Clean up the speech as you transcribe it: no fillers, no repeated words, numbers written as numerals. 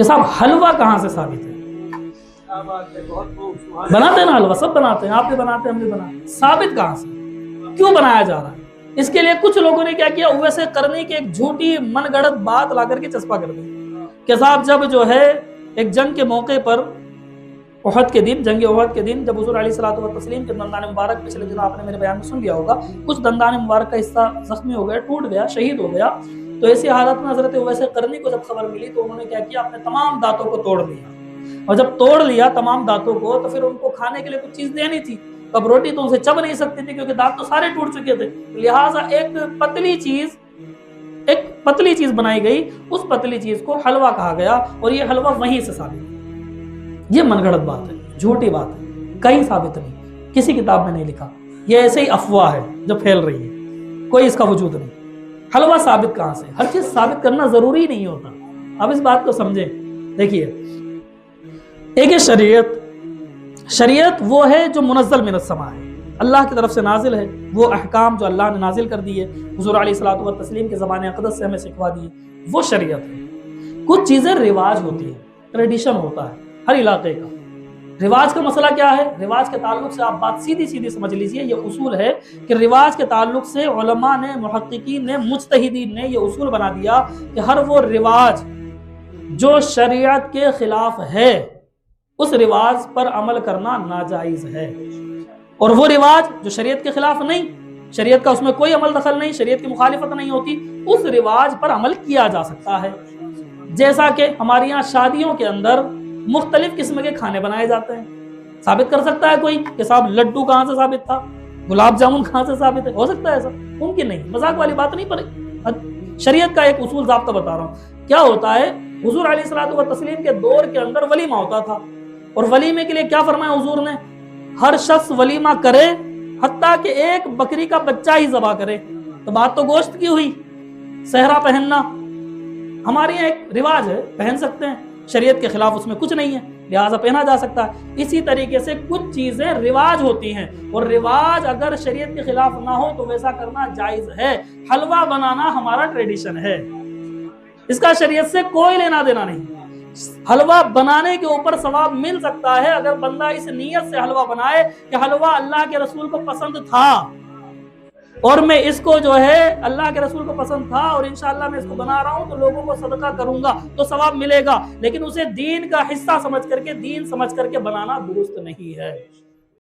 کہ صاحب حلوہ کہاں سے ثابت ہے؟ بناتے ہیں نا حلوہ، سب بناتے ہیں، آپ بھی بناتے ہیں، ہم بھی بناتے ہیں، ثابت کہاں سے؟ کیوں بنایا جا رہا ہے؟ اس کے لیے کچھ لوگوں نے کیا کیا، ویسے کرنے کی ایک جھوٹی من گڑت بات لا کر کے چسپا کر دی کہ صاحب جب جو ہے ایک جنگ کے موقع پر احد کے دن، جنگ احد کے دن، جب حضور علیہ الصلوۃ والتسلیم کے دندان مبارک، پچھلے دنوں آپ نے میرے بیان میں سن لیا ہوگا، کچھ دندان مبارک کا حصہ زخمی ہو گیا، ٹوٹ گیا، شہید ہو گیا، تو ایسی حالت میں حضرت اویس قرنی کو جب خبر ملی تو انہوں نے کیا کیا، اپنے تمام دانتوں کو توڑ لیا، اور جب توڑ لیا تمام دانتوں کو تو پھر ان کو کھانے کے لیے کچھ چیز دینی تھی، اب روٹی تو اسے چب نہیں سکتی تھی کیونکہ دانت تو سارے ٹوٹ چکے تھے، لہٰذا ایک پتلی چیز بنائی گئی، اس پتلی چیز کو حلوہ کہا گیا، اور یہ حلوہ وہیں سے ثابت ہے۔ یہ من گھڑت بات ہے، جھوٹی بات ہے، کہیں ثابت نہیں، کسی کتاب میں نہیں لکھا، یہ ایسے ہی افواہ ہے جو پھیل رہی ہے، کوئی اس کا وجود نہیں۔ حلوہ ثابت کہاں سے؟ ہر چیز ثابت کرنا ضروری نہیں ہوتا، اب اس بات کو سمجھیں۔ دیکھیے، ایک شریعت وہ ہے جو منزل من السماء ہے، اللہ کی طرف سے نازل ہے، وہ احکام جو اللہ نے نازل کر دیے، حضور علیہ الصلوۃ والتسلیم کے زبان اقدس سے ہمیں سکھوا دیے، وہ شریعت ہے۔ کچھ چیزیں رواج ہوتی ہیں، ٹریڈیشن ہوتا ہے ہر علاقے کا۔ رواج کا مسئلہ کیا ہے؟ رواج کے تعلق سے آپ بات سیدھی سمجھ لیجئے، یہ اصول ہے کہ رواج کے تعلق سے علماء نے، محققین نے، مجتہدین نے یہ اصول بنا دیا کہ ہر وہ رواج جو شریعت کے خلاف ہے، اس رواج پر عمل کرنا ناجائز ہے، اور وہ رواج جو شریعت کے خلاف نہیں، شریعت کا اس میں کوئی عمل دخل نہیں، شریعت کی مخالفت نہیں ہوتی، اس رواج پر عمل کیا جا سکتا ہے۔ جیسا کہ ہمارے یہاں شادیوں کے اندر مختلف قسم کے کھانے بنائے جاتے ہیں، ثابت کر سکتا ہے کوئی کہ صاحب لڈو کہاں سے ثابت تھا، گلاب جامن کہاں سے ثابت ہے؟ ہو سکتا ہے ایسا؟ ممکن نہیں، مذاق والی بات نہیں، پر شریعت کا ایک اصول ضابطہ بتا رہا ہوں۔ کیا ہوتا ہے، حضور علیہ الصلوۃ والتسلیم کے دور کے اندر ولیمہ ہوتا تھا، اور ولیمے کے لیے کیا فرمایا حضور نے؟ ہر شخص ولیمہ کرے، حتیٰ کہ ایک بکری کا بچہ ہی ذبح کرے۔ تو بات تو گوشت کی ہوئی۔ صحرا پہننا ہمارے یہاں ایک رواج ہے، پہن سکتے ہیں، شریعت کے خلاف اس میں کچھ نہیں ہے، لہٰذا پہنا جا سکتا ہے۔ اسی طریقے سے کچھ چیزیں رواج ہوتی ہیں، اور رواج اگر شریعت کے خلاف نہ ہو تو ویسا کرنا جائز ہے۔ حلوہ بنانا ہمارا ٹریڈیشن ہے، اس کا شریعت سے کوئی لینا دینا نہیں۔ حلوہ بنانے کے اوپر ثواب مل سکتا ہے اگر بندہ اس نیت سے حلوہ بنائے کہ حلوہ اللہ کے رسول کو پسند تھا، اور میں اس کو جو ہے اللہ کے رسول کو پسند تھا، اور انشاءاللہ میں اس کو بنا رہا ہوں تو لوگوں کو صدقہ کروں گا تو ثواب ملے گا، لیکن اسے دین کا حصہ سمجھ کر کے، دین سمجھ کر کے بنانا درست نہیں ہے۔